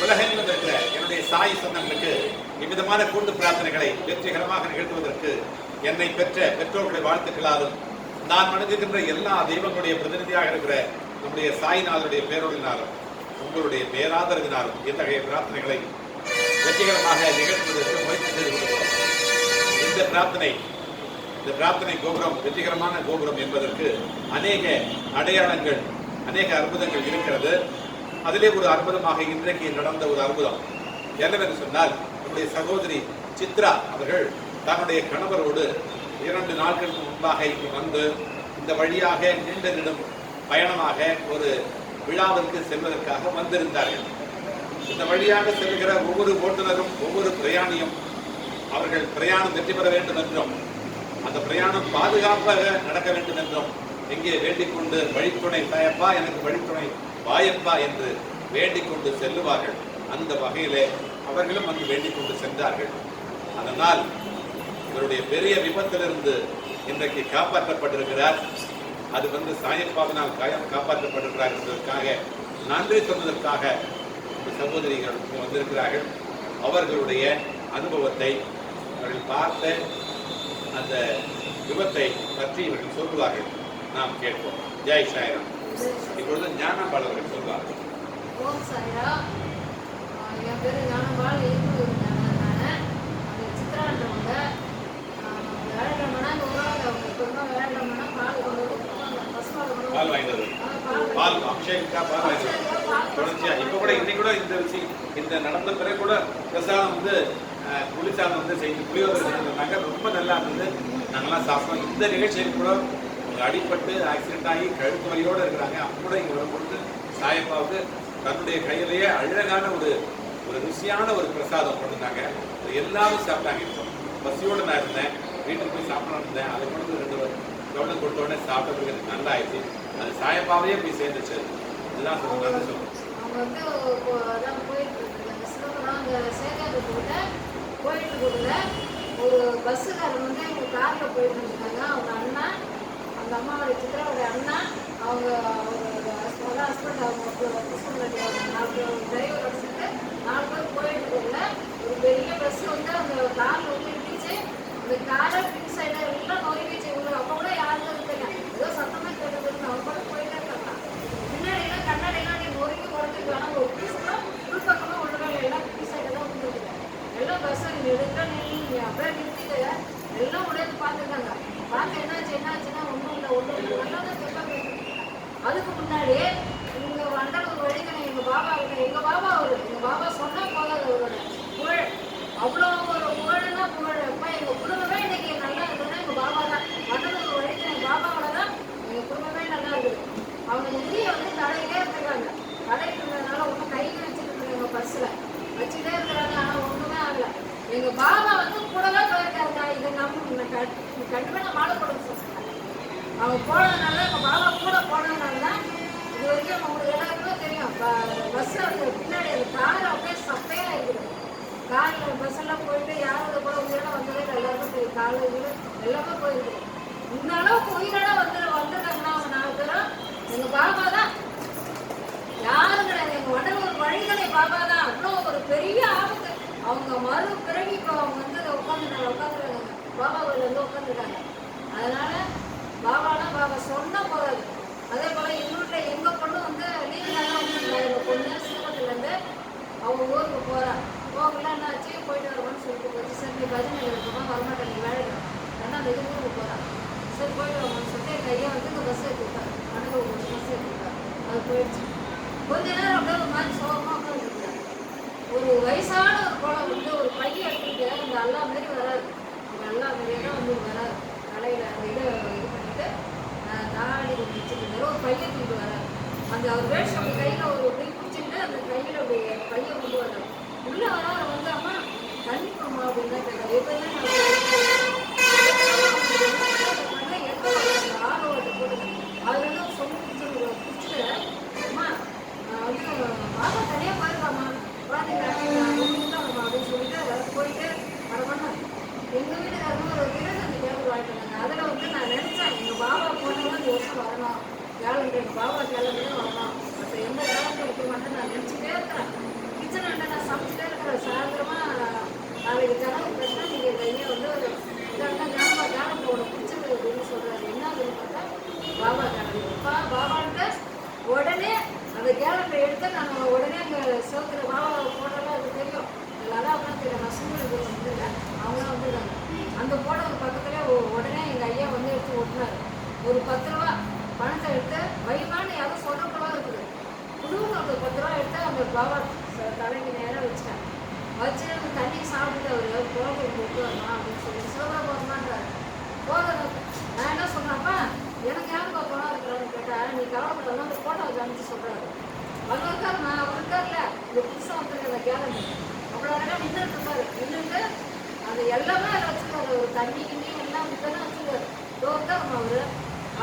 உலகெங்கிலும் இருக்கிற என்னுடைய சாய் சொந்தங்களுக்கு இவ்விதமான கூட்டு பிரார்த்தனைகளை வெற்றிகரமாக நிகழ்த்துவதற்கு என்னை பெற்ற பெற்றோர்களுடைய வாழ்த்துக்களாலும் நான் மனிதிருக்கின்ற எல்லா தெய்வங்களுடைய பிரதிநிதியாக இருக்கிற நம்முடைய சாய்நாதனுடைய பேரொழினாலும் உங்களுடைய பேராதரவினாலும் இத்தகைய பிரார்த்தனைகளை வெற்றிகரமாக நிகழ்த்துவதற்கு முயற்சி செய்து கொண்டிருக்கிறோம். இந்த பிரார்த்தனை கோபுரம் வெற்றிகரமான கோபுரம் என்பதற்கு அநேக அடையாளங்கள், அநேக அற்புதங்கள் இருக்கிறது. அதிலே ஒரு அற்புதமாக இன்றைக்கு நடந்த ஒரு அற்புதம் என்னவென்று சொன்னால், நம்முடைய சகோதரி சித்ரா அவர்கள் தன்னுடைய கணவரோடு 2 நாட்களுக்கு முன்பாக இங்கு வந்து இந்த வழியாக நீண்ட நெடும் பயணமாக ஒரு விழாவிற்கு செல்வதற்காக வந்திருந்தார்கள். இந்த வழியாக செல்கிற ஒவ்வொரு ஓட்டுநரும் ஒவ்வொரு பிரயாணியும் அவர்கள் பிரயாணம் வெற்றி பெற வேண்டும் என்றும் அந்த பிரயாணம் பாதுகாப்பாக நடக்க வேண்டும் என்றும் எங்கே வேண்டிக் கொண்டு வழித்துணை தாயப்பா எனக்கு வழித்துணை வாயப்பா என்று வேண்டிக் கொண்டு செல்லுவார்கள். அந்த வகையிலே அவர்களும் அங்கு வேண்டிக் கொண்டு சென்றார்கள். அதனால் இவருடைய பெரிய விபத்திலிருந்து இன்றைக்கு காப்பாற்றப்பட்டிருக்கிறார். அது சாயப்பாவினால் காப்பாற்றப்பட்டிருக்கிறார் என்பதற்காக நன்றி சொன்னதற்காக சகோதரிகள் வந்திருக்கிறார்கள். அவர்களுடைய அனுபவத்தை, அவர்கள் பார்த்த அந்த விபத்தை பற்றி இவர்கள் சொல்லுவார்கள். நாம் கேட்போம். ஜெய் சாய்ராம். இப்பொழுது ஞானபால் அவர்கள் சொல்வார்கள். ஓம் சாய்ராம். என் பேர் ஞானபால். சித்ரான்றவங்க வேலைக்கிழமைனா இந்த ஊராக எப்போதுமே வேலைக்கிழமைனா பால் கொண்டு பால் வாங்கினது, பால் அபிஷேகா பால் வாங்கினது தொடர்ச்சியா. இப்போ கூட இன்னைக்கு கூட இந்த நடந்த பிறகு கூட பிரசாதம் புளிசாதம் செய்து புளியோதரை செஞ்சிருந்தாங்க. ரொம்ப நல்லா இருந்தது. நாங்கள்லாம் சாப்பிட்டோம். இந்த நிகழ்ச்சியில் கூட அடிப்பட்டு ஆக்சிடென்ட் ஆகி கழுத்து வலியோடு இருக்கிறாங்க. அப்போ கூட இங்கே வரும்பொழுது சாயப்பாவுக்கு தன்னுடைய கையிலேயே அழகான ஒரு ருசியான ஒரு பிரசாதம் கொண்டுருந்தாங்க. எல்லாரும் சாப்பிட்டாங்க. இப்போ பசியோடு நான் இருந்தேன், வீட்டுக்கு போய் சாப்பிடணும் இருந்தேன். அதை கொண்டு 2 கவனம் கொடுத்த உடனே சாப்பிட்டதுக்கு எனக்கு நல்லா ஆயிடுச்சு. அது சாயப்பாவையே போய் சேர்ந்துச்சு. இதுதான் சொல்லுங்க. ஒரு பஸ்ஸுக்காரர் எங்க காரில் போயிட்டு இருந்தாங்க. அவங்க அண்ணா, அந்த அம்மாவோட சித்ராவோட அண்ணா, அவங்க ஹஸ்பண்ட், அவங்க 4 டிரைவர் வச்சுட்டு 4 பேர் போயிட்டு இருக்கல. ஒரு பெரிய பஸ் அந்த காரில் இடிச்சு அந்த காரை பின் சைடு எல்லாம் நோய்விச்சு. அப்போ கூட யாரும் இருக்குங்க, ஏதோ சத்தமாக கேட்டதுன்னு அவங்க கூட போயிட்டே இருக்காங்க. பின்னாடியெல்லாம் கண்ணாடியெல்லாம் நீ நொறுக்கி குறைஞ்சிருக்காங்க. ஒரு பீஸ் கூட உள்பக்கமாக ஒன்றுமே எல்லாம் பின் சைடு தான் வந்துருக்கு. எல்லாம் பஸ்ஸை எடுக்க நீ அப்படியே நிறுத்திட்டு எல்லாம் உடையது பார்த்துருக்காங்க. பார்த்து என்னாச்சுன்னா ஒன்றும் இல்லை நல்லா தான் செப்பாங்க. அதுக்கு முன்னாடியே இவங்க வண்டலூர் வழிக்கணும். எங்கள் பாபா சொன்னால் போகாது. அவரோட புகழ் அவ்வளோ ஒரு புகழ்னா புகழ். அப்போ எங்கள் குடும்பமே இன்னைக்கு நல்லா இருக்குதுன்னா எங்கள் பாபா தான். வண்டலூர் வழிக்கணும் எங்கள் பாபாவோட தான் எங்கள் குடும்பமே நல்லா இருக்குது. அவங்க நிதியை தடையிலே இருக்காங்க. தடையிட்டு இருந்ததுனால ஒன்றும் கையில் வச்சுட்டு இருக்காங்க, பர்ஸில் வச்சுட்டே இருக்கிறாங்க. ஆனால் ஒன்றுமே ஆகலை. எங்கள் பாபா கூடவே போயிருக்காருக்கா. இதை கண்டிப்பாக நான் மாலை கொடுக்க சொல்லுங்க. அவங்க போனதுனால, எங்கள் பாபா கூட போனதுனால தான் இது வரைக்கும் அவங்களுக்கு எல்லாருக்குமே தெரியும். பஸ்ஸில் பின்னாடி அந்த கார் அப்படியே சப்பையாக இருக்குது. காரில் பஸ்ஸெல்லாம் போயிட்டு யாரோட கூட உயிரோட வந்ததே எல்லாருக்கும் தெரியும். காலேஜில் எல்லாமே போயிருக்குது. இந்த அளவுக்கு உயிரோட வந்துருக்காங்கன்னா அவங்க 4 பேரும் எங்கள் பாபா தான். யாரும் கிடையாது. எங்கள் வண்டலூர் வழிகளை பாபா தான். அவ்வளோ ஒரு பெரிய ஆபத்து. அவங்க மறு பிறகு இப்போ அவங்க உட்காந்துருக்காங்க. பாபா கோயிலேருந்து உட்காந்துருக்காங்க. அதனால பாபா சொன்னால் போகாது. அதே போல் எங்கள் பொண்ணு லீவ்லாம் எங்கள் பொண்ணு சிறுபத்திலேருந்து அவங்க ஊருக்கு போகிறா. போகலாம் என்னாச்சு, போயிட்டு வருவோம்னு சொல்லிட்டு போச்சு. சரி பஜனை இருக்கணும், வரமாட்டேன், நீ வேலைக்கு 2ஆம் தேதி ஊருக்கு போகிறான். சரி போயிட்டு வருவோம்னு சொல்லிட்டு என் கையை இந்த பஸ் ஏற்றிவிட்டார். கணக்கு ஒரு பஸ் ஏற்றிவிட்டார். அது போயிடுச்சு. கொஞ்ச நேரம் அப்படியே ஒரு மாதிரி சோகமாக உட்காந்துருக்காரு. ஒரு வயசான ஒரு குழந்தை ஒரு பையன் எடுத்துக்கிட்டு இந்த அல்லா மாரி வராது. அவங்க அல்லா மாரியே தான் வராது. தலையில் அந்த இது பண்ணிட்டு தாடி வச்சுட்டு ஒரு பையன் தூக்கிட்டு வராது. அந்த அவர் வேஷம் கையில் ஒரு இப்படி பிடிச்சிட்டு அந்த கையில் அப்படி பையன் கொண்டு வர்றாரு. உள்ளே வராது அம்மா தண்ணி போமா அப்படின்னு தான் கேட்காது. எப்போதுமே நான் ஆளோட போட்டு அதுல சொல்லி பிடிச்சிட்டு அம்மா பாபா தனியாக போயிருக்காம்மா அப்படின்னு சொல்லிட்டு போயிட்டு அரை மணி எங்கள் வீட்டுக்காரங்க ஒரு 25 பேப்பர் வாங்கிட்டு வந்தாங்க. அதில் நான் நினச்சேன் எங்கள் பாபா போனவங்க இந்த வருஷம் வரணும். எங்கள் பாபா கிளம்பி நாளைக்கு ஜனம் பிரச்சனை நீங்கள் இந்த ஐயா வந்து ஞானம் போகணும் பிடிச்சது அப்படின்னு சொல்கிறாரு. என்ன அப்படின்னு பார்த்தா பாபா ஞானம் பாபான்ட்டு உடனே அந்த கேலண்டரை எடுத்து நாங்கள் உடனே அங்கே சோத்துல பாபா போட்டோலாம் அது தெரியும். அதனால அப்படின்னா தெரியும் நசுங்க வந்துருங்க அவங்களாம் வந்துருக்காங்க. அந்த போட்டோ பக்கத்துலேயே உடனே எங்கள் ஐயா வந்து எடுத்து ஓட்டினார். ஒரு 10 ரூபா பணத்தை எடுத்து வைமான்னு யாரும் சொல்கிறப்பெல்லாம் இருக்குது. குழுவில் ஒரு 10 ரூபா எடுத்து அவங்க பாபா தலைக்கு நேராக வச்சுட்டாங்க. வச்சு அந்த தண்ணி சாப்பிட்டு அவர் கோவில் போட்டு வரலாம் அப்படின்னு சொல்லி சிவகா போகணுமான்றாரு. போகணும் நான் என்ன சொல்கிறேன்ப்பா எனக்கு யாரும் பணம் இருக்கிறான்னு கேட்டால் நீ கவலைப்படலாம் அந்த ஃபோட்டோ காமிச்சு சொல்கிறாரு. அவர் இருக்காருமா அவர் இருக்கார்ல இந்த புதுசாக வந்துருக்கு அந்த கேலண்டர் அவ்வளோ அழகாக நின்றுட்டு இருப்பாரு. நின்றுட்டு அது எல்லாமே அதில் வச்சுருக்காரு. ஒரு தண்ணி கிண்ணி எல்லாம் இப்போதான் வச்சுருக்காரு. இருக்காருமா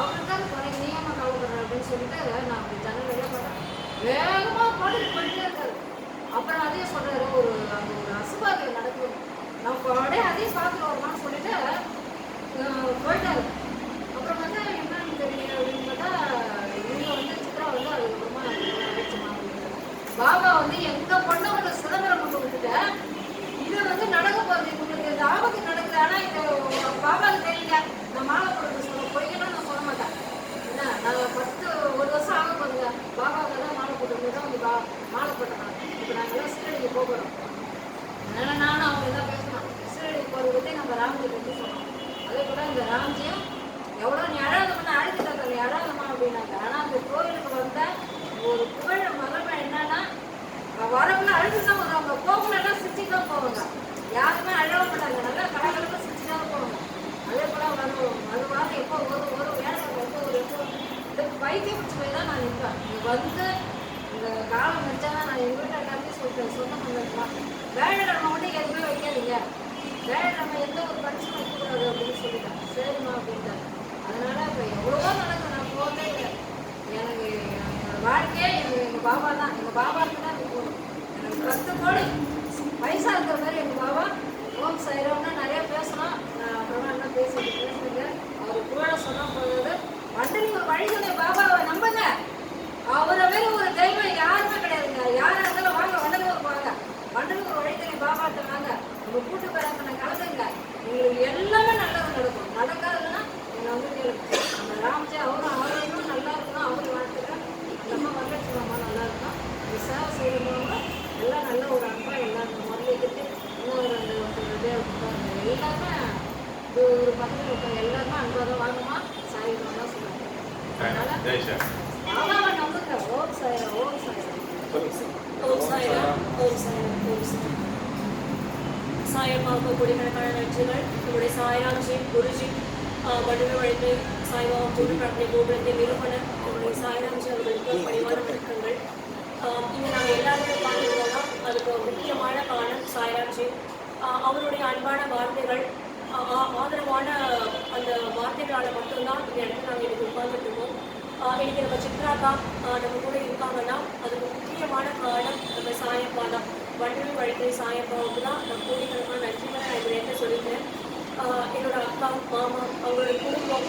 அவருக்கு தான் குறைங்க நீயமாக கவலைப்படுற அப்படின்னு சொல்லிட்டு நான் அப்படி ஜன்னல் பார்த்தேன். வேகமாக போயிட்டே இருக்காரு. அப்புறம் அதையும் சொல்கிறாரு அங்கே ஒரு அசுபாகியம் நடக்குது நான் அப்படியே அதையும் பார்த்துட்டு வருமானு சொல்லிட்டு போயிட்டாரு. அப்புறம் பார்த்தா என்னன்னு தெரியல அப்படின்னு பார்த்தா இவங்க வந்து சித்ரா வந்து அதுக்கப்புறமா அழைச்சுமா பாபா வந்து எங்க பொண்ணை ஒரு சிதம்பரம் கொண்டு விட்டுட்ட இது வந்து நடக்க போகுது உங்களுக்கு இந்த ஆபத்து நடக்குது. ஆனால் இந்த பாபாவுக்கு தெரியல நான் மாலை போடுறது சொல்ல பொய்யணும் நான் சொல்ல மாட்டேன். என்ன நாங்கள் 1 வருஷம் ஆக போதுங்க பாபாவுக்கு தான் மாலை போட்டுருக்கு தான் வந்து மாலை போட்டேன். இப்போ நாங்கள்லாம் சீரடிக்கு போகிறோம். அதனால் நானும் அவங்க தான் பேசணும். சீரடிக்கு போகிறத பற்றி நம்ம ராம்ஜி பற்றி சொன்னோம். அதே போல் இந்த ராம்ஜியும் எவ்வளோ நீ அழாதம்னா அழுதுட்டாங்க நீ அழாதம்மா அப்படின்னாங்க. ஆனால் அந்த கோவிலுக்கு வந்த ஒரு புகழ மகமை என்னன்னா வரவங்க அழுது தான் வருவாங்க. போகலாம் சிரிச்சு தான் போவாங்க. யாருமே அழக மாட்டாங்க. நல்லா கலகலமாக சிரிச்சு தான் போவாங்க. அதே போல் வரும் அது வாரம் எப்போ ஒரு வேலை எப்போ ஒரு இந்த பைத்தியம் பிடிச்ச போய் தான் நான் நிற்பேன். இங்கே வந்து இந்த காலம் வச்சா நான் எங்கள் வீட்டில் எல்லாத்தையும் சொல்லிட்டேன். சொன்ன பண்ணிருக்கலாம் வேலைக்கிழமை மட்டும் எதுவுமே வைக்காதீங்க. வேலைக்கிழமை எந்த ஒரு பரிசும் வைக்கக்கூடாது அப்படின்னு சொல்லிட்டேன். சரிம்மா அப்படின்ட்டார். அதனால இப்போ எவ்வளவோ நடக்கும் நான் போகவே இல்லை. எனக்கு என்னோட வாழ்க்கையே எங்கள் பாபா தான். எங்கள் பாபாவுக்கு தான் எனக்கு போகணும். எனக்கு 10 கோடி பைசா இருக்கிற மாதிரி எங்கள் பாபா ஓம் சாய்ராம்னா நிறைய பேசணும். நான் அப்புறமா என்ன பேசுங்க அவர் புகழ சொன்னால் போகிறது மண்டலி ஒரு வழிகளை பாபாவை நம்புங்க. அவரை வேறு ஒரு தெய்வம் யாருமே கிடையாதுங்க. யாராக இருந்தாலும் வாங்க வண்டலூர் வாங்க. வண்டலூர் வழித்தறி பாபாட்ட வாங்க. உங்க கூட்டு பேரத்தனை கலந்துங்க. உங்களுக்கு எல்லாமே நல்லது நடக்கும். நடக்காதுன்னா என்னை வந்து கேளுங்க. நம்ம ராம்ஜி அவரும் நல்லா இருக்கணும். அவரு வாழ்த்துக்க நம்ம வரலட்சுமி அம்மா நல்லா இருக்கணும். இந்த சேவை செய்யறவங்க எல்லாம் நல்ல ஒரு அன்பா எல்லாம் முதலிக்கிட்டு இன்னொரு 2 எல்லாமே ஒரு பக்கத்தில் இருக்காங்க. எல்லாருமே அன்பாக தான் வாங்கம்மா சாயிரம் தான் சொல்லுவாங்க. அதனால பாபாவை நம்புங்க. ஓம் சாயிரம் ஓம் சாயிரம் ஓம் சாயிரம் ஓம் சாயிரம் ஓம் சாயிரம். சாயம்மாவுக்கு கோடிக்கணக்கான நன்றிகள். நம்முடைய சாய்ராம்ஜி குருஜி வடுவை வழித்து சாய்பாபா கூட்டு பிரார்த்தனை கோபுரத்தை நிறுவனர் நம்முடைய சாய்ராம்ஜி அவர்களுக்கு பணிவான வணக்கங்கள். இங்கே நாங்கள் எல்லாருமே பார்த்துருந்தோம்னா அதுக்கு முக்கியமான காரணம் சாய்ராம்ஜி அவருடைய அன்பான வார்த்தைகள் ஆதரவான அந்த வார்த்தைகளால் மட்டும்தான் இந்த இடத்துல நாங்கள் இன்னைக்கு உட்கார்ந்துட்டு இருக்கோம். இன்னைக்கு நம்ம சித்ராக்கா நம்ம கூட இருக்காங்கன்னா அதுக்கு முக்கியமான காரணம் நம்ம சாயப்பா தான். வண்டலூ வழித்தை சாயப்பாவுக்கு தான் நான் கோடிக்கணக்கான நன்றிகளை நான் இந்த நேரத்தை சொல்லிக்கிறேன். என்னோட அக்கா மாமா அவங்களோட குடும்பம்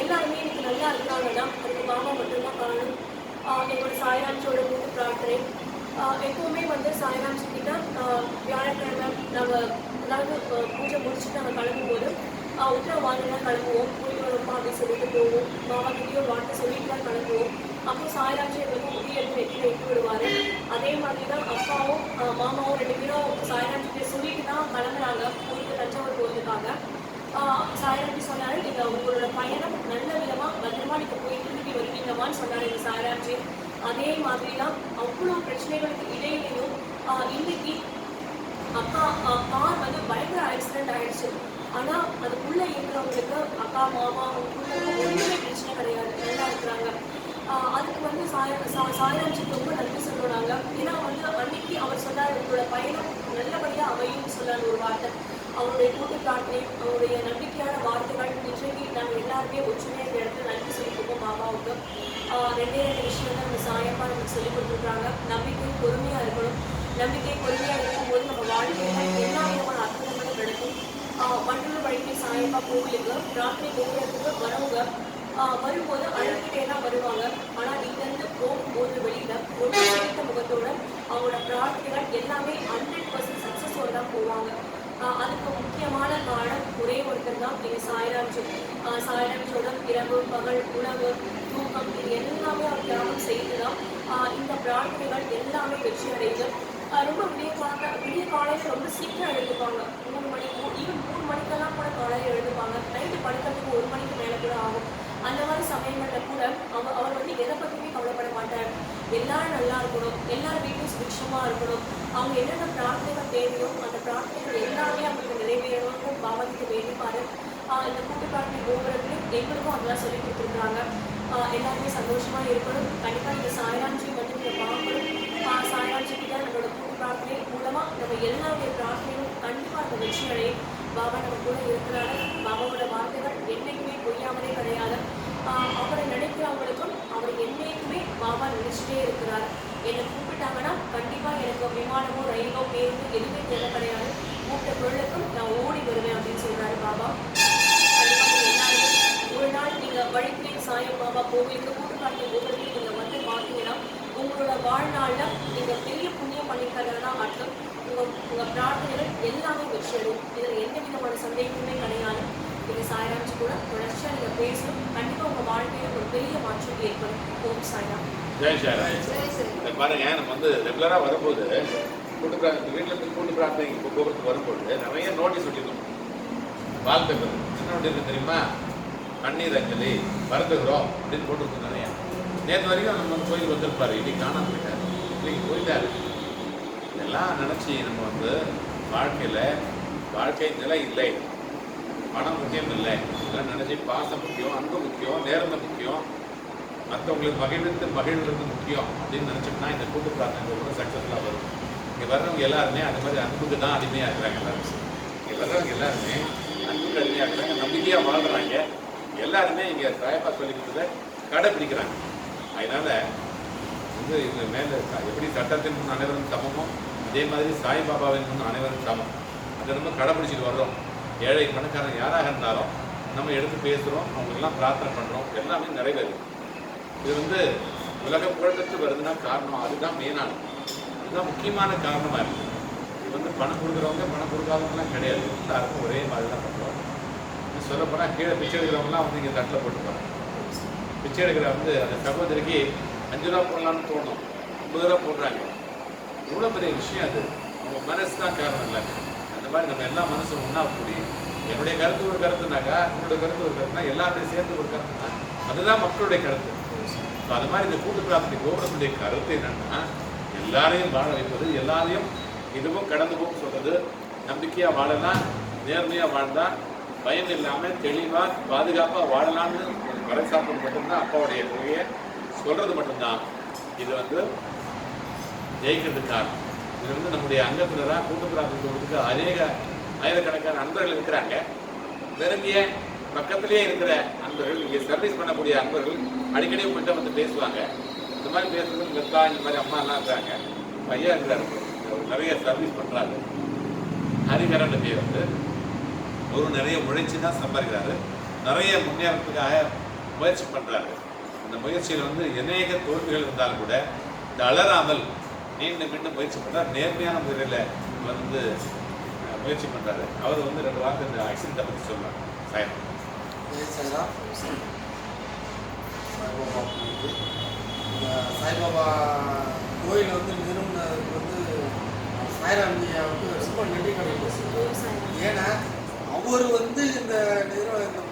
எல்லாருமே எனக்கு நல்லா இருக்காங்கன்னா அதுக்கு மாமா மட்டும்தான் காரணம். என்னோட சாய்ராம்ஜியோட கூட்டு பிரார்த்தனை எப்போவுமே வந்து சாய்ராம்ஜி கிட்ட வியாழக்கிழமை நாங்கள் அதாவது பூஜை முடிச்சுட்டு நாங்கள் கிளம்பும்போது உத்தரவாதெல்லாம் கிளம்புவோம். போயிட்டு வருவோம் அப்படின்னு சொல்லிட்டு போவோம். மாமா கிட்டேயும் வார்த்தை சொல்லிட்டு தான் கிளம்புவோம். அப்போ சாய்ராம்ஜி எங்களுக்கு முடி எடுத்து வெட்டியில் எட்டு விடுவார். அதே மாதிரி தான் அப்பாவும் மாமாவும் 2 பேரும் சாய்ராம்ஜிட்ட சொல்லிட்டு தான் கிளம்புறாங்க ஊருக்கு தஞ்சாவூர் போகிறதுக்காக. சாய்ராம்ஜி சொன்னார் நீங்கள் உங்களோட பயணம் நல்ல விதமாக பத்திரமா நீங்கள் போய் திரும்பி வருவீங்கம்மான்னு சொன்னார் எங்கள் சாய்ராம்ஜி. அதே மாதிரி தான் அவ்வளோ பிரச்சனைகளுக்கு இடையிலையும் இன்னைக்கு அக்கா கார் வந்து பயங்கர ஆக்சிடென்ட் ஆகிடுச்சு. ஆனால் அதுக்குள்ளே இருக்கிறவங்களுக்கு அக்கா மாமா அவங்களுக்குள்ள ஒன்றுமே பிரச்சனை கிடையாது. நல்லா இருக்கிறாங்க. அதுக்கு வந்து சாய்ராம்ஜிக்கு ரொம்ப நன்றி சொல்லுறாங்க. ஏன்னா வந்து அன்னைக்கு அவர் சொன்னார் உங்களோட பயணம் நல்லபடியாக அமையும் சொன்னார் ஒரு வார்த்தை. அவருடைய கூட்டு பிரார்த்தனை அவருடைய நம்பிக்கையான வார்த்தைகள் இன்றைக்கு நாங்கள் எல்லாருமே ஒற்றுமையாக இந்த இடத்துல நன்றி சொல்லியிருக்கோம் பாபாவுக்கு. 2 விஷயம் தான் நம்ம சாயப்பா நமக்கு சொல்லிக் கொடுத்துருக்குறாங்க. நம்பிக்கை பொறுமையாக இருக்கணும். நம்பிக்கை பொறுமையாக இருக்கும்போது நம்ம வாழ்க்கையில் எல்லா விதமான அற்புதங்களும் நடக்கும். வண்டலூ வழித்தை சாயப்பா கோவிலுக்கு பிரார்த்தனை கோவிலுக்கு வரவங்க வரும்போது அழுகிட்டே தான் வருவாங்க. ஆனால் இங்கேருந்து போகும்போது வெளியில் ஒரு சேர்த்த முகத்தோட அவங்களோட பிரார்த்தனைகள் எல்லாமே 100% சக்ஸஸோடு தான் போவாங்க. அதுக்கு முக்கியமான காரணம் ஒரே ஒருத்தர் தான் எங்கள் சாய்ராம்ஜி. சாய்ராம்ஜியோட இரவு பகல் உணவு தூக்கம் இது எல்லாமே அவர் தியாகம் செய்து தான் இந்த பிரார்த்தனைகள் எல்லாமே வெற்றி அடையுது. ரொம்ப விடிய காலையில் ரொம்ப சீக்கிரம் எழுதுப்பாங்க. 3 மணி ஈவன் 3 மணிக்கெல்லாம் கூட காலையில் எழுதுப்பாங்க. நைட்டு படுக்கிறதுக்கு 1 மணிக்கு மேலே கூட ஆகும். அந்த மாதிரி சமயங்களில் கூட அவர் வந்து எதை பற்றியுமே கவலைப்பட மாட்டார். எல்லாரும் நல்லா இருக்கணும், எல்லாரும் வீட்டும் சுபிக்ஷமாக இருக்கணும், அவங்க என்னென்ன பிரார்த்தனைகள் தேவையோ அந்த பிரார்த்தனைகள் எல்லாமே அவங்களுக்கு நிறைவேறணும்னு பாபாவுக்கு வேண்டிப்பாரு. இந்த கூட்டு பிரார்த்தனை கோபுரத்துலையும் எங்களுக்கும் அதெல்லாம் சொல்லி கொடுத்துருக்குறாங்க. எல்லாருமே சந்தோஷமாக இருக்கணும். கண்டிப்பாக இந்த சாய்ராம்ஜி வந்து நீங்கள் பார்க்கணும். சாய்ராம்ஜி கிட்ட நம்மளோட கூட்டு பிரார்த்தனை மூலமாக நம்ம எல்லாருடைய பிரார்த்தனையும் கண்டிப்பாக அந்த வெற்றி அடையும். பாபா நம்ம கூட இருக்கிறாரு. பாபாவோட வார்த்தைகள் என்னைக்குமே பொய்யாமலே கிடையாது. அவரை நினைக்கிறவங்களுக்கும் அவர் என்னைக்குமே பாபா நினைச்சிட்டே இருக்கிறார். என்னை கூப்பிட்டாங்கன்னா கண்டிப்பாக எனக்கு விமானமோ ரயிலோ பேருந்து எதுவுமே தேவை கிடையாது. கூப்பிட்ட பொருளுக்கும் நான் ஓடி வருவேன் அப்படின்னு சொல்கிறாரு பாபா. கண்டிப்பாக எல்லாருமே ஒரு நாள் நீங்கள் வழித்துறை சாயம் பாபா கோவிலுக்கு கூட்டு பிரார்த்தனை கோவிலுக்கு நீங்கள் வந்து பார்த்தீங்கன்னா உங்களோட வாழ்நாளில் நீங்கள் பெரிய புண்ணியம் பண்ணிக்கிறதுனா அர்த்தம். உங்கள் பிரார்த்தனைகள் எல்லாமே வெற்றி அடையும். இதில் எந்த விதமான சந்தேகமுமே கிடையாது. நீங்கள் சாய்ராம்ஜி கூட தொடர்ச்சியாக நீங்கள் பேசணும். கண்டிப்பாக உங்கள் வாழ்க்கையில் ஒரு பெரிய மாற்றம் ஏற்படும். ஓம் சாய்ராம். ஜெய் சாய்ராம். பாருங்க, நம்ம வந்து ரெகுலராக வரும்போது வீட்டில் இருந்து கூட்டு பிரார்த்தனை கோபுரத்துக்கு வரும்போது நிறைய நோட்டீஸ் ஒட்டிருக்கோம். வாழ்த்துக்கள் என்ன நோட்டீஸ் தெரியுமா? கண்ணீர் அஞ்சலி வருந்துகிறோம் அப்படின்னு போட்டுருக்கோம் நிறையா. நேற்று வரைக்கும் நம்ம வந்து கோயிலுக்கு வந்திருப்பாரு, இன்னைக்கு காணாம போயிட்டாரு, இன்னைக்கு போயிட்டாரு. இதெல்லாம் நினச்சி நம்ம வந்து வாழ்க்கை நிலை இல்லை, பணம் முக்கியம் இல்லை, இதெல்லாம் நினச்சி பாசம் முக்கியம், அன்பு முக்கியம், நேரம் முக்கியம், மற்றவங்களுக்கு மகிழ்வுறது முக்கியம் அப்படின்னு நினச்சோம்னா இந்த கூட்டு பிரார்த்தனை ரொம்ப சக்ஸஸ்ஃபுல்லாக வரும். இங்கே வர்றவங்க எல்லாருமே அது மாதிரி அன்புக்கு தான் அடிமையாக இருக்கிறாங்க. எல்லாரும் இங்கே வர்றவங்க எல்லாருமே அன்புக்கு அடிமையாக இருக்கிறாங்க, நம்பிக்கையாக வாழ்கிறாங்க. எல்லாருமே இங்கே சாயப்பா சொல்லிக்கிட்டதை கடைப்பிடிக்கிறாங்க. அதனால் வந்து இவங்க மேலே எப்படி சட்டத்தின் முன் அனைவரும் சமமோ அதே மாதிரி சாய்பாபாவின் முன் அனைவரும் சமம். அதை நம்ம கடைப்பிடிச்சிட்டு வர்றோம். ஏழை பணக்காரன் யாராக இருந்தாலும் நம்ம எடுத்து பேசுகிறோம், அவங்களுக்கெல்லாம் பிரார்த்தனை பண்ணுறோம், எல்லாமே நிறைவேறும். இது வந்து உலக புகழ்பெற்று வருதுன்னா காரணம் அதுதான் மெயினானது, அதுதான் முக்கியமான காரணமாக இருக்குது. இது வந்து பணம் கொடுக்குறவங்க பணம் கொடுக்காதவங்கலாம் கிடையாது, எல்லாருக்கும் ஒரே மாதிரி தான் பண்ணுறோம். சொல்லப்போனால் கீழே பிச்சை எடுக்கிறவங்களாம் வந்து இங்கே தட்டில் போட்டு போகிறாங்க. பிச்சை எடுக்கிற வந்து அந்த சகோதரிக்கு 5 ரூபா போடலான்னு தோணும், 50 ரூபா போடுறாங்க. எவ்வளோ பெரிய விஷயம் அது. அவங்க மனசு தான் காரணம் இல்லை. அந்த மாதிரி நம்ம எல்லா மனசும் ஒன்றா கூடி என்னுடைய கருத்து ஒரு கருத்துனாக்கா உங்களுடைய கருத்து ஒரு கருத்துனா எல்லாருமே சேர்ந்து ஒரு கருத்துனா அதுதான் மக்களுடைய கருத்து. ஸோ அது மாதிரி இந்த கூட்டு பிரார்த்தனை கோபுரத்துடைய கருத்து என்னன்னா எல்லாரையும் வாழ வைப்பது, எல்லாரையும் இதுவும் கடந்து போகும் சொல்றது, நம்பிக்கையாக வாழலாம், நேர்மையாக வாழ்ந்தா பயம் இல்லாமல் தெளிவாக பாதுகாப்பாக வாழலாம்னு வரை சாப்பிட்டு மட்டும்தான் அப்பாவுடைய கொள்கையை சொல்கிறது மட்டும்தான் இது வந்து ஜெயிக்கிறதுக்கு காரணம். இது வந்து நம்முடைய அங்கத்தினராக கூட்டு பிரார்த்தனை ஆயிரக்கணக்கான நண்பர்கள் இருக்கிறாங்க. நெருங்கிய பக்கத்திலே இருக்கிற நண்பர்கள், இங்கே சர்வீஸ் பண்ணக்கூடிய நண்பர்கள் அடிக்கடி உங்கள்கிட்ட வந்து பேசுவாங்க. இந்த மாதிரி பேசுறது லெத்தா, இந்த மாதிரி அம்மாலாம் இருக்கிறாங்க, பையன் இருக்கிறாரு, நிறைய சர்வீஸ் பண்ணுறாரு. ஹரிகரன் பேர் வந்து ஒரு நிறைய உழைச்சி தான் சம்பாதிக்கிறாரு, நிறைய முன்னேறத்துக்காக முயற்சி பண்ணுறாரு. அந்த முயற்சியில் வந்து அநேக தோல்விகள் இருந்தாலும் கூட இந்த அலராமல் மீண்டும் மீண்டும் முயற்சி பண்ணுறார். நேர்மையான முறையில் வந்து முயற்சி பண்ணுறாரு. அவர் வந்து 2 வாரத்தை இந்த ஆக்சிடென்ட்டை பற்றி சொல்லுவார். சாய்ராம். சாய்பாபா கோயில் வந்து நிறுவனத்துக்கு வந்து சாய்ராம்ஜியை வந்து ரொம்ப நன்றி கடன். ஏன்னா அவர் வந்து இந்த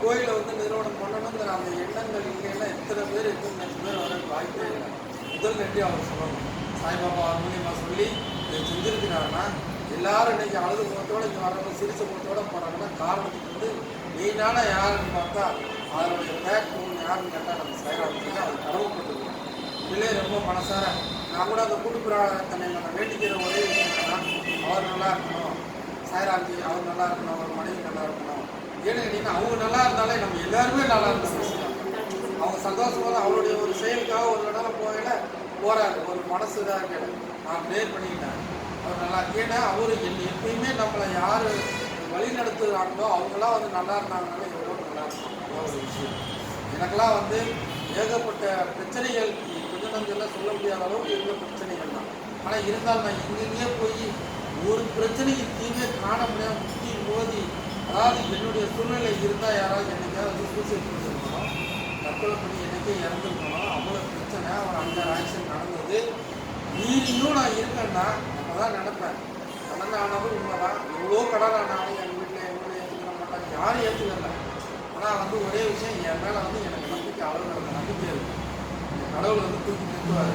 கோயிலை வந்து நிறுவனம் பண்ணணுங்கிற அந்த எண்ணங்கள் இல்லைன்னா எத்தனை பேர் வர வாய்ப்பே இல்லை. முதல் நன்றி அவர் சொல்லணும். சாய்பாபா அவர் மூலியமாக சொல்லி இதை செஞ்சிருக்கிறாருன்னா எல்லாரும் இன்னைக்கு அழுது முகத்தோடு இங்கே வர்றவங்க சிரிச்ச முகத்தோடு போகிறாங்கன்னா காரணத்துக்கு வந்து மெயினான யாருன்னு பார்த்தா அதனுடைய பேக் போன் யாருன்னு கேட்டால் நம்ம சாய்ராம்ஜி தான். அது கடவுப்பட்டுருக்கோம். இதிலே ரொம்ப மனசார நான் கூட அந்த கூட்டு பிரார்த்தனை நம்ம வேண்டிக்கிற ஒரே விஷயம் என்னன்னா அவர் நல்லா இருக்கணும், சாய்ராம்ஜி அவர் நல்லா இருக்கணும், அவர் மனைவி நல்லா இருக்கணும். ஏன்னு கேட்டீங்கன்னா அவங்க நல்லா இருந்தாலே நம்ம எல்லாருமே நல்லா இருக்கணும். அவங்க சந்தோஷமாக அவருடைய ஒரு செயலுக்காக ஒரு இடம் போகிறாரு, ஒரு மனசு தான் கேட்டேன். நான் ப்ரேயர் பண்ணிக்கிட்டேன் அவர் நல்லா. ஏன்னா அவர் எப்பயுமே நம்மளை யார் வழி நடத்துகிறாங்களோ அவங்களாம் வந்து நல்லா இருந்தாங்கனாலே எவ்வளோ நல்லா இருக்கும். அதான் ஒரு விஷயம். எனக்கெல்லாம் வந்து ஏகப்பட்ட பிரச்சனைகள் கொஞ்சம் நஞ்செல்லாம் சொல்ல முடியாத அளவுக்கு இருந்த பிரச்சனைகள் தான். ஆனால் இருந்தாலும் நான் இங்கேயே போய் ஒரு பிரச்சனைக்கு தீர்வே காண முடியாம முட்டி மோதி, அதாவது என்னுடைய சூழ்நிலை இருந்தால் யாராவது என்னைக்காவது சூசைட் பண்ணிருக்கணும், தற்கொலை பண்ணி எனக்கே இறந்துருக்கணும், அவ்வளோ பிரச்சனை. ஒரு 5 ஆக்சிடென்ட் நடந்தது. மீறியும் நான் இருக்கேன்னா நம்ம தான் நினைப்பேன். கடன் ஆனாலும் உண்மைதான். எவ்வளோ கடன் ஆனாலும் எங்கள் வீட்டில் எவ்வளோ ஏற்றுக்கிற மாட்டாங்க, யாரும் ஏற்றுக்கல. ஆனால் வந்து ஒரே விஷயம், என் மேலே வந்து எனக்கு நம்பிக்கை, அளவு நம்பிக்கை இருக்குது. கடவுள் வந்து தூக்கி நிறுத்துவார்.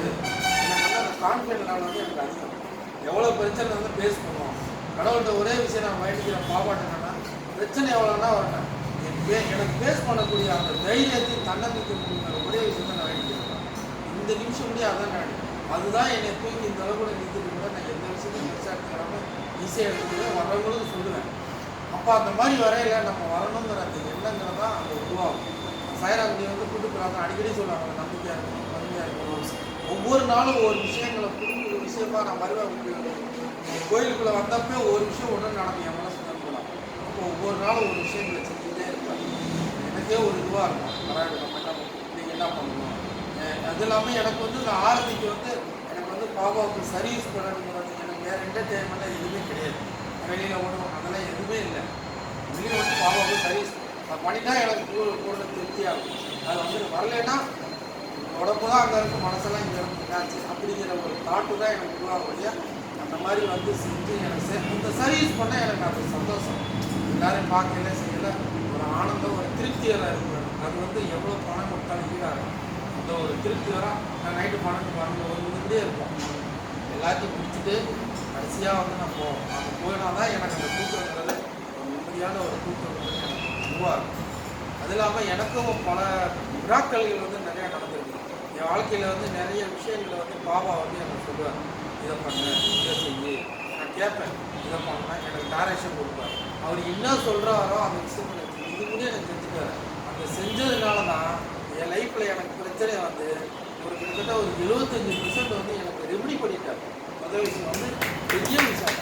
எனக்கு வந்து அந்த கான்ஃபிடென்ட் லெவல் வந்து எனக்கு அதிகம். எவ்வளோ பிரச்சனை வந்து பேஸ் பண்ணுவோம். கடவுள்கிட்ட ஒரே விஷயம் நான் வேண்டிக்கிற பாப்பாட்டு என்னன்னா, பிரச்சனை எவ்வளோன்னா வரட்டேன், எனக்கு பேஸ் பண்ணக்கூடிய அந்த தைரியத்தையும் தன்னம்பிக்கை கொடுக்குற ஒரே விஷயம் தான் நான் வேண்டிக்கிறேன். இந்த நிமிஷம் முடியும் அதான் நான், அதுதான் என்னை தூக்கி இந்த அளவுக்கு நிறுத்திட்டு கூட நான் எந்த விஷயத்தையும் பெருசாக எடுத்துக்கிறாமல் ஈஸியாக எடுத்துக்கிறேன். வர்றவங்களும் சொல்லுவேன். அப்போ அந்த மாதிரி வரையில நம்ம வரணுங்கிற அந்த எண்ணங்கிறது தான் அந்த உருவாகும். சாய்ராமணி வந்து கூட்டு போகிறாங்க, அடிக்கடி சொல்லுவாங்க நம்பிக்கையாக இருக்கணும், வறுமையாக இருக்கணும். ஒவ்வொரு நாளும் ஒரு விஷயங்களை புரிஞ்சு ஒரு விஷயமா நான் வருவேன். கோயிலுக்குள்ளே வந்தப்போ ஒரு விஷயம் ஒன்று நடக்கும் என் மனசு போகலாம். அப்போ ஒவ்வொரு நாளும் ஒரு விஷயங்களை செஞ்சுட்டே இருப்பேன். எனக்கே ஒரு இதுவாக இருக்கும், பரவாயில்ல நம்ம என்ன நீங்கள் என்ன பண்ணணும். அது இல்லாமல் எனக்கு வந்து இந்த ஆரம்பிக்கு வந்து எனக்கு வந்து பாபாவுக்கு சர்வீஸ் பண்ணணுங்கிறது, எனக்கு வேறு என்டர்டெயின்மெண்ட்டாக எதுவுமே கிடையாது. வெளியில் ஓடணும் அதெல்லாம் எதுவுமே இல்லை. வெளியில் வந்து பாபாவுக்கு சர்வீஸ் நான் பண்ணிட்டா எனக்கு கூட திருப்தியாகும். அது வந்து வரலைன்னா உடம்பு தான் அங்கே இருக்கும், மனசெல்லாம் இங்கே இருந்துச்சு அப்படிங்கிற ஒரு தாட்டு தான் எனக்கு உருவாக. அந்த மாதிரி வந்து செஞ்சு எனக்கு இந்த சர்வீஸ் பண்ணால் எனக்கு அந்த சந்தோஷம், எல்லாரும் பார்க்கல செய்யலை, ஒரு ஆனந்தம், ஒரு திருப்தியாக இருக்கும். அது வந்து எவ்வளோ பணம் கொடுத்தாலும் ஈடாகும். அந்த ஒரு திருப்தி வர நான் நைட்டு 12 1 மணிக்கிட்டே இருப்போம். எல்லாத்தையும் முடிச்சுட்டு கடைசியாக வந்து நான் போவோம். அங்கே போயினா தான் எனக்கு அந்த தூக்கங்கிறது ஒரு நிம்மதியான ஒரு தூக்கங்கிறது எனக்கு உருவாகும். அது இல்லாமல் எனக்கும் பல விழாக்கள்கள் வந்து நிறையா நடந்திருக்கு. என் வாழ்க்கையில் வந்து நிறைய விஷயங்களை வந்து பாபா வந்து எனக்கு சொல்லுவார், இதை பண்ணு, இதை செஞ்சு. நான் கேட்பேன், இதை பண்ணேன், எனக்கு டைரக்ஷன் கொடுப்பார். அவர் என்ன சொல்கிறாரோ அந்த விஷயங்களை இது முடியும் எனக்கு செஞ்சுட்டார். அந்த செஞ்சதுனால தான் என் லைஃப்பில் எனக்கு பிரச்சனை வந்து ஒரு கிட்டத்தட்ட ஒரு 75% வந்து எனக்கு ரெமெடி பண்ணிட்டார். முதல் விஷயம் வந்து பெரிய விஷயம்.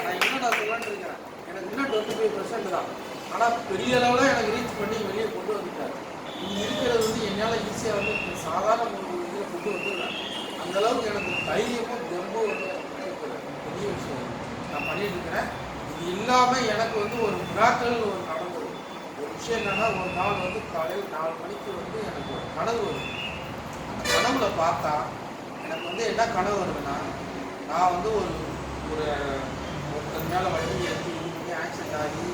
நான் இன்னும் நான் சொல்லலான்னு இருக்கிறேன், எனக்கு இன்னும் 25% தான். ஆனால் பெரிய அளவில் எனக்கு ரீச் பண்ணி வெளியே கொண்டு வந்துட்டார். இங்கே இருக்கிறது வந்து என்னால் ஈஸியாக வந்து சாதாரண ஒரு இதில் கொண்டு வந்துடுறேன். அந்தளவுக்கு எனக்கு தைரியமும் தெம்பும் வந்து பெரிய விஷயம் நான் பண்ணிட்டு இருக்கிறேன். இது இல்லாமல் எனக்கு வந்து ஒரு மிராக்கள் ஒரு நடந்தது. ஒரு விஷயம் என்னென்னா, ஒரு நாள் வந்து காலையில் 4 மணிக்கு வந்து எனக்கு ஒரு கனவு வருது. அந்த கனவுல பார்த்தா எனக்கு வந்து என்ன கனவு வருதுன்னா, நான் வந்து ஒருத்தர் மேலே வண்டி ஏற்றி ஆக்சிடென்ட் ஆகி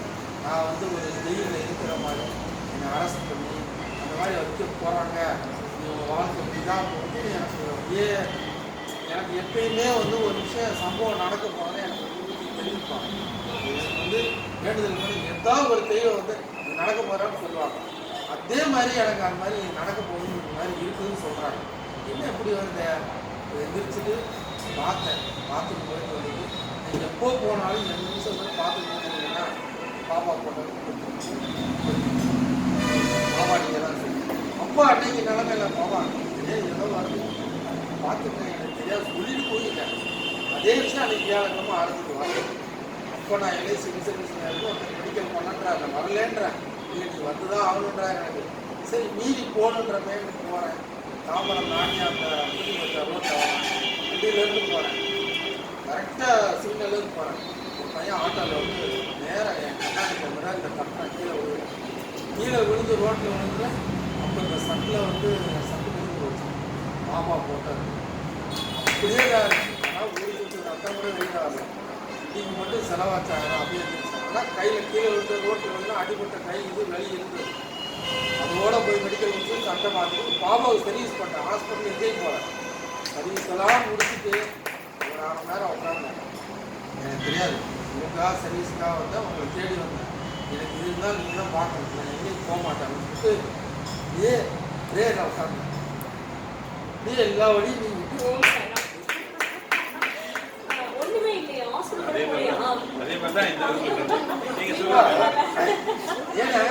நான் வந்து ஒரு ஜெயிலில் இருக்கிற மாதிரி என்னை அரெஸ்ட் பண்ணி அந்த மாதிரி வைக்க போகிறாங்க. இவங்க வாழ்க்கை இப்படி தான் வந்து எனக்கு எப்பயுமே வந்து ஒரு விஷயம் சம்பவம் நடக்க போகிறதே எனக்கு தெரிவிப்பாங்க. எனக்கு வந்து வேண்டுதல் பண்ணி ஏதாவது ஒரு தெய்வம் வந்து நடக்க போகிறான்னு சொல்லுவாங்க. அதே மாதிரி எனக்கு அந்த மாதிரி நடக்க போகுது மாதிரி இருக்குதுன்னு சொல்கிறாங்க. என்ன எப்படி வருது எந்திரிச்சிட்டு பார்த்துட்டு போயிட்டு வந்து நீங்கள் எப்போ போனாலும் 2 நிமிஷம் வந்து பார்த்துட்டு போனீங்கன்னா பாப்பா போட்டது பாபா நீங்கள் தான் சொல்லி அப்பா அன்னைக்கு நிலமையில பாபா ஏதோ வருது பார்த்துட்டேன், எனக்கு தெரியாது சொல்லிட்டு போயிட்டேன். அதே விஷயம் அன்றைக்கி வியாழக்கிழமை ஆரம்பிச்சு வாங்க. அப்போ நான் எல்ஐசி ரிசர்வேஷன் இருக்கும், ஒருத்தர் மெடிக்கல் பண்ணன்றேன், நான் வரலேன்றேன், இல்லை நீ வந்து தான் ஆகணுன்றா எனக்கு. சரி மீறி போகணுன்ற மைண்டுக்கு போகிறேன். தாம்பரம் நானே அந்த ரோட்டில் வரேன், வண்டியிலேருந்து போகிறேன், கரெக்டாக சிக்னல்லேருந்து போகிறேன். ஒரு பையன் ஆட்டோவில் வந்து நேராக என் கண்ணாடி மிராக இந்த கட்டணம் கீழே விழுந்து ரோட்டில் விழுந்து. அப்போ இந்த சட்டில் வந்து சட்டு விழுந்து போச்சு. பாபா போட்டது அப்படியே ஆனால் ஊருக்கு ரத்தம் கூட வெளியே வரல. நீங்கள் மட்டும் செலவாச்சாங்க அப்படியே இருந்துச்சு. ஆனால் கையில் கீழே விழுந்து ரோட்டில் விழுந்து அடிபட்ட கை இது வெளியே இருந்தது. அதோட போய் மெடிக்கல் முடிச்சு சட்டை பார்த்துட்டு பாபாவுக்கு சர்வீஸ் பண்ணேன். ஹாஸ்பிட்டல் எங்கேயும் போகிறேன். சர்வீஸ் எல்லாம் முடிச்சுட்டு ஒரு 1/2 மணி நேரம் உட்காந்தேன். எனக்கு தெரியாது உங்களுக்காக சர்வீஸுக்காக வந்து உங்களை தேடி வந்தேன். எனக்கு இது இருந்தால் நீங்கள் தான் பார்க்கணும், நான் எங்கேயும் போக மாட்டேன். நான் உட்காந்தேன். எல்லா வழியும் நீங்கள் ஒண்ணுமே இல்லையா அதே மாதிரி தான் இந்த நீங்கள் ஏன்னா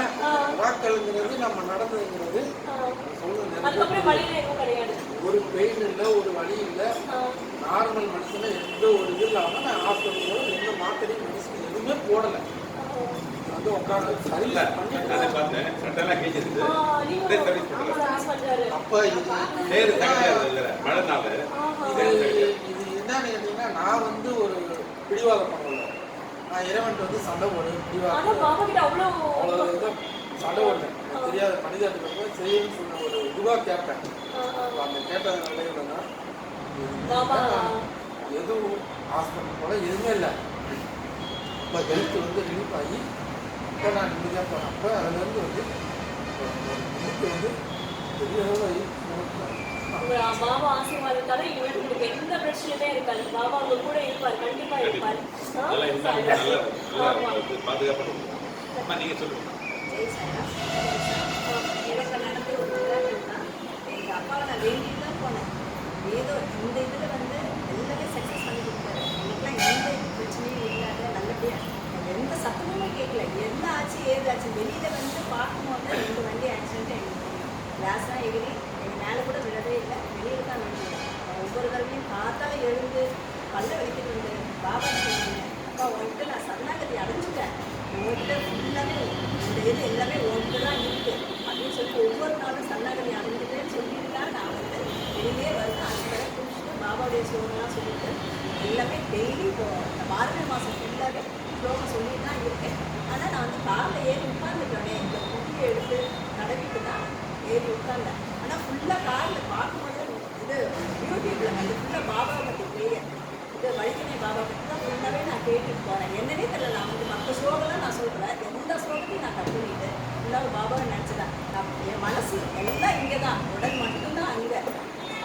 வாக்கல்ங்கிறது நம்ம நடந்ததுங்கிறது ஒரு பெயின் இல்லை, ஒரு வழி இல்லை. நார்மல் மனுஷனை எந்த ஒரு இது இல்லாமல் நான் ஹாஸ்பிட்டல் எந்த மாத்திரையும் மெடிசன் எதுவுமே போடலை. வந்து உட்காந்து சர்வீஸ் அப்போ இது என்னன்னு கேட்டீங்கன்னா, நான் வந்து ஒரு பிடிவாதம் பண்ணல. நான் இறைவன்ட்டு வந்து சண்டை போடு ஆனா பிடிவாதம் பாபா கிட்ட அவ்வளோ அவ்வளோ இதை சண்டை போட்டேன். எனக்கு தெரியாத மனிதர்கிட்ட போய் செய்யணும்னு சொன்ன ஒரு இதுவாக கேட்பேன். அப்ப அந்த கேட்டது நிலையிலன்னா பாபா எதுவும் ஹாஸ்பிட்டல் போல எதுவுமே இல்லை. இப்போ ஹெல்த் வந்து ரிலீஃப் ஆகி இப்போ நான் நிம்மதியாக போனேன். அப்போ அதுலேருந்து வந்து எனக்கு வந்து பெரிய அளவில் உங்க பாபா ஆசீர்வாதத்தால இனிமேல் உங்களுக்கு எந்த பிரச்சனையுமே இருக்காது. பாபா உங்க கூட இருப்பார், கண்டிப்பா இருப்பார். நல்லா இருந்தாங்க, நல்லா நல்லா பாதுகாப்பு. அம்மா நீங்க சொல்லுங்க. ஜெய் சாய்ராம். எனக்கு நடந்த ஒரு உதாரணம் தான். எங்க அப்பாவை நான் வேண்டிட்டு தான் போனேன். ஏதோ இந்த இதில் வந்து எல்லாமே சக்ஸஸ் பண்ணி கொடுத்தாரு. எனக்குலாம் எந்த பிரச்சனையும் இல்லாத நல்லபடியாக எந்த சத்தமுமே கேட்கல. என்ன ஆச்சு ஏதாச்சு வெளியில் வந்து பார்க்கும்போது 2 வண்டி ஆக்சிடென்ட் எங்களுக்கு தெரியும். கிளாஸ்லாம் எகிரி எங்கள் மேலே கூட விழவே இல்லை, வெளியில் தான் விழுந்தது. ஒவ்வொரு தடவையும் காத்தால எழுந்து பல்ல வலிக்கிட்டு வந்து பாபா சொன்னேன், அப்பா உன்கிட்ட நான் சரணாகதி அடைஞ்சிட்டேன், உங்ககிட்ட ஃபுல்லாகவே இந்த இது எல்லாமே உங்ககிட்ட தான் இருக்குது அப்படின்னு சொல்லிட்டு ஒவ்வொரு நாளும் சரணாகதி அடைஞ்சிட்டேன்னு சொல்லிட்டு தான் நான் வந்து வெளியே வந்து அந்த கடை குடிச்சிட்டு பாபாவுடைய ஸ்லோகம்லாம் சொல்லிட்டு எல்லாமே டெய்லி இந்த மார்கழி மாதம் ஃபுல்லாகவே ஸ்லோகம் சொல்லிட்டு தான் இருக்கேன். ஆனால் நான் வந்து காரில் ஏறி உட்காந்துட்டோன்னே இந்த குட்டியை எடுத்து தடவிட்டு தான் ஏறி உட்காந்தேன். ஆனால் ஃபுல்லாக காரில் பார்க்கும்போது இது யூடியூப்பில் வந்து ஃபுல்லாக பாபா பற்றி ப்ரேயர், இது வழித்தனை பாபா பற்றி தான் ஃபுல்லாகவே நான் கேட்டுட்டு போகிறேன். என்னன்னே தெரியல, நான் வந்து மற்ற ஸ்லோகம்லாம் நான் சொல்கிறேன், எந்த ஸ்லோகத்தையும் நான் கட் பண்ணிட்டு ஃபுல்லாக பாபாவை நினச்சிட்டேன். நான் என் மனசு எல்லாம் இங்கே தான், உடல் மட்டும்தான் அங்கே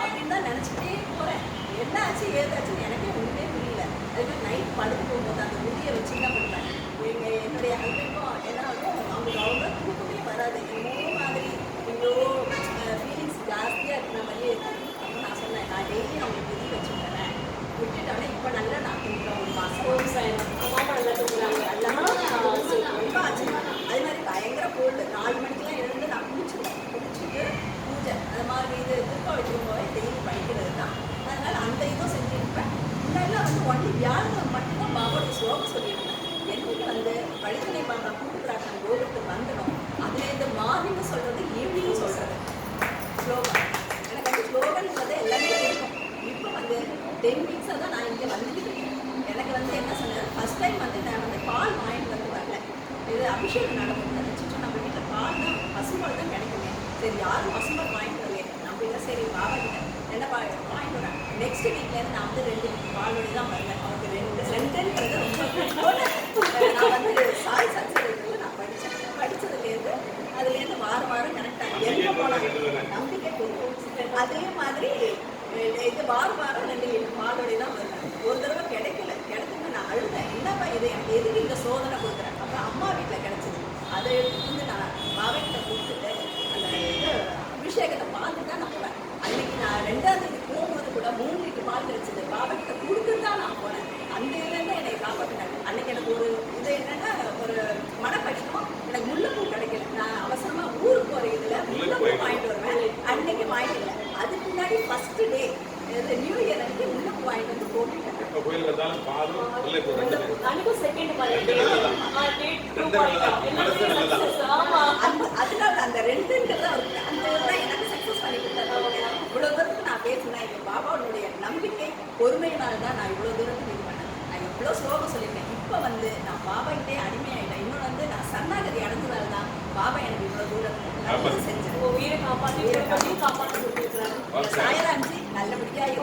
அப்படின்னு தான் நினச்சிக்கிட்டே போகிறேன். என்ன ஆச்சு ஏதாச்சுன்னு எனக்கே ஒன்றுமே புரியல. அதுமாதிரி நைட் படுத்து போகும்போது அந்த முடியை வச்சு தான் பண்ணுவேன். என்னுடைய ஹஸ்பண்டும் என்ன ஆகும், அவங்க தூக்கமே வராது, என்னமோ மாதிரி எங்கோ ஃபீலிங்ஸ் ஜாஸ்தியாக இருக்கிற மாதிரியே இருக்கும். அப்போ நான் சொன்னேன், நான் டெய்லி அவங்களுக்கு முடி வச்சுக்கிறேன், விட்டுட்டோன்னே இப்போ நல்லா நான் தூங்குறேன். 1 மாதம் பாபா நல்லா தூங்குறாங்க. ரொம்ப ஆச்சு. அது மாதிரி பயங்கர கோல்டு. 4 மணிக்கெல்லாம் எழுந்து நான் குளிச்சுட்டு பூஜை அது மாதிரி இது திருப்பா வைக்கும்போது டெய்லி படிக்கிறது தான். அதனால அந்த இதுவும் செஞ்சுருப்பேன். முன்னாடிலாம் வந்து ஒன்லி வியாழக்கிழமை மட்டும்தான் பாபாவுடைய ஸ்லோகம் சொல்லியிருந்தேன். என்னைக்கு வந்து வழித்தனை பாபா கூட்டு பிரார்த்தனை கோபுரத்துக்கு வந்துடும், அதுலேருந்து மார்னிங் சொல்கிறது ஈவினிங் சொல்கிறது ஸ்லோகம். எனக்கு வந்து ஸ்லோகன்றது எல்லாமே இருக்கும். இப்போ வந்து 10 வீக்ஸாக தான் நான் இங்கே வந்துட்டு இருக்கேன். எனக்கு வந்து என்ன சொன்னேன், ஃபர்ஸ்ட் டைம் வந்து நான் வந்து பால் வாங்கிட்டு வந்து வரல. இது அபிஷேகம் நடக்குது வச்சுட்டு நம்ம வீட்டில் பால் தான் பசும்பால் தான் கிடைக்குமே, சரி யாரும் பசும்பால் வாங்கிட்டு வரலையே நம்ம இல்லை, சரி பாபா கிட்ட என்ன வாங்கிட்டு வரேன். நெக்ஸ்ட் வீக்லேருந்து நான் வந்து 2 பாலோடு தான் வருவேன். அவங்க 2ன்றது ரொம்ப நான் வந்து சாய் சன்ஸ்கிருதத்தில் நான் படித்ததுலேருந்து அதுலேருந்து வாரம் கனெக்ட் ஆகி எங்கே போனாலும் நம்பிக்கை கொடுக்கும். அதே மாதிரி இது வாரம் 2 பாலோடு தான் வருவேன். ஒரு தடவை கிடைக்குன்னு நான் அழுதேன், என்னப்பா இது எனக்கு எதுக்கு இந்த சோதனை கொடுக்குறேன். அப்புறம் அம்மா வீட்டில் கிடச்சிது, அதை எடுத்து நான் பாவைக்கிட்ட கொடுத்துட்டு அந்த இது அபிஷேகத்தை பார்த்து தான் நம்புவேன். அன்னைக்கு நான் 2ஆம் தேதி போகும்போது கூட 3 லிட்டர் பால் கிடைச்சது, பாவைக்கிட்ட கொடுத்துட்டு தான் நான் போனேன். அந்த இதுலேருந்து என்னை காப்பாற்றினாங்க. அன்னைக்கு எனக்கு ஒரு இது என்னன்னா ஒரு மன கஷ்டம், எனக்கு முல்லைப்பூ கிடைக்கல. நான் அவசரமாக ஊருக்கு போகிற இதில் முல்லைப்பூ வாங்கிட்டு வருவேன், அன்னைக்கு வாங்கிக்கல. அதுக்கு முன்னாடி ஃபர்ஸ்ட் டே நியூ இயர் அன்னைக்கு முல்லைப்பூ வாங்கிட்டு வந்து போட்டுட்டேன். கோயில் வந்தாலும் பாலும் முல்லைப்பூ அன்னைக்கு செகண்ட் பால் அதனால அந்த 2ன்றது அந்த எனக்கு சக்ஸஸ் பண்ணி கொடுத்தாரு. இவ்வளோ தூரத்துக்கு நான் பேசினேன், எங்கள் பாபாவுடைய நம்பிக்கை பொறுமையினால தான் நான் இவ்வளோ தூரத்துக்கு இது பண்ணேன். நான் எவ்வளோ ஸ்லோகம் சொல்லியிருக்கேன். இப்போ வந்து நான் பாபாக்கிட்டே அடிமையாயிட்டேன். இன்னொன்று வந்து நான் சரணாகதி அடைஞ்சதால தான் பாபா எனக்கு இவ்வளோ தூரம் செஞ்சேன். உயிரை காப்பாற்றி காப்பாற்றி கொடுத்துருக்குறாங்க. சாயராம்ஜி நல்லபடியாக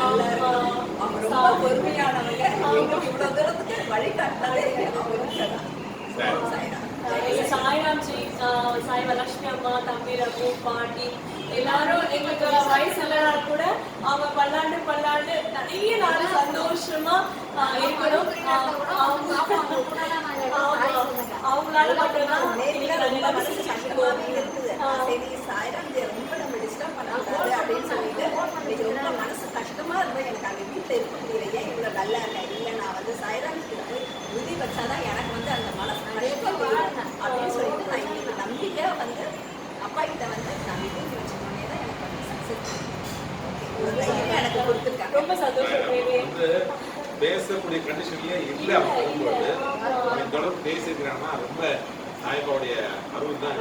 அவங்க ரொம்ப பொறுமையானவங்க. இவ்வளோ தூரத்துக்கு வழிகாட்டினாலே அவங்க சாயராம். சாய்ராம்ஜி, சாய் லட்சுமி அம்மா, தம்பி ரகு, பாட்டி எல்லாரும் எங்களுக்கு வயசு இல்லைனா கூட அவங்க பல்லாண்டு நிறைய நாள் சந்தோஷமா இருக்கணும். அவங்களால மட்டும்தான் சாய்ராம்ஜி ரொம்ப நம்ம டிஸ்டர்ப் பண்ணக்கூடாது அப்படின்னு சொல்லிட்டு இன்னைக்கு ரொம்ப மனசு கஷ்டமா இருக்கும். எனக்கு அந்த வீட்டில் இருக்க முடியல, ஏன் இவ்வளோ நல்லா இருக்கேன். இல்லை நான் வந்து சாய்ராம்ஜிக்கு வந்து உறுதி வச்சாதான் எனக்கு வந்து அந்த மனசு அப்படின்னு சொல்லிட்டு நான் இன்னைக்கு நம்பிக்கையா வந்து அப்பா கிட்ட வந்து நான் விரும்பி வச்சோடனே தான் எனக்கு வந்து சக்ஸஸ் எனக்கு கொடுத்துருக்கேன். ரொம்ப சந்தோஷம். பேசக்கூடிய கண்டிஷன்லயே இல்லை. போகும்போது தொடர்ந்து பேசிக்கிறாங்கன்னா ரொம்ப சாய்பாவுடைய அருள் தான்.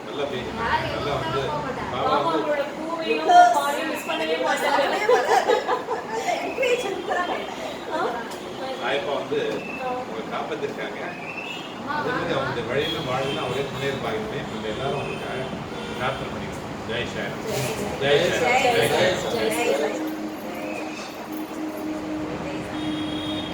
நல்லா பேசி நல்லா வந்து பாபாவோட பூவையும் பாலையும் மிஸ் பண்ணவே மாட்டாங்க. நல்ல என்கரேஜ் கொடுக்குறாங்க. சாயப்பா வந்து உங்களை காப்பாத்திருக்காங்க. அம்மா அதே மாதிரி வாங்கம்மா. அவங்க வழியில வாழணும் அவரே முன்னேறி பாக்கணுமே நம்ம எல்லாரும் அவங்களுக்காக பிரார்த்தனை பண்ணிக்கலாம். ஜெய் சாய். ஜெய் சாய்.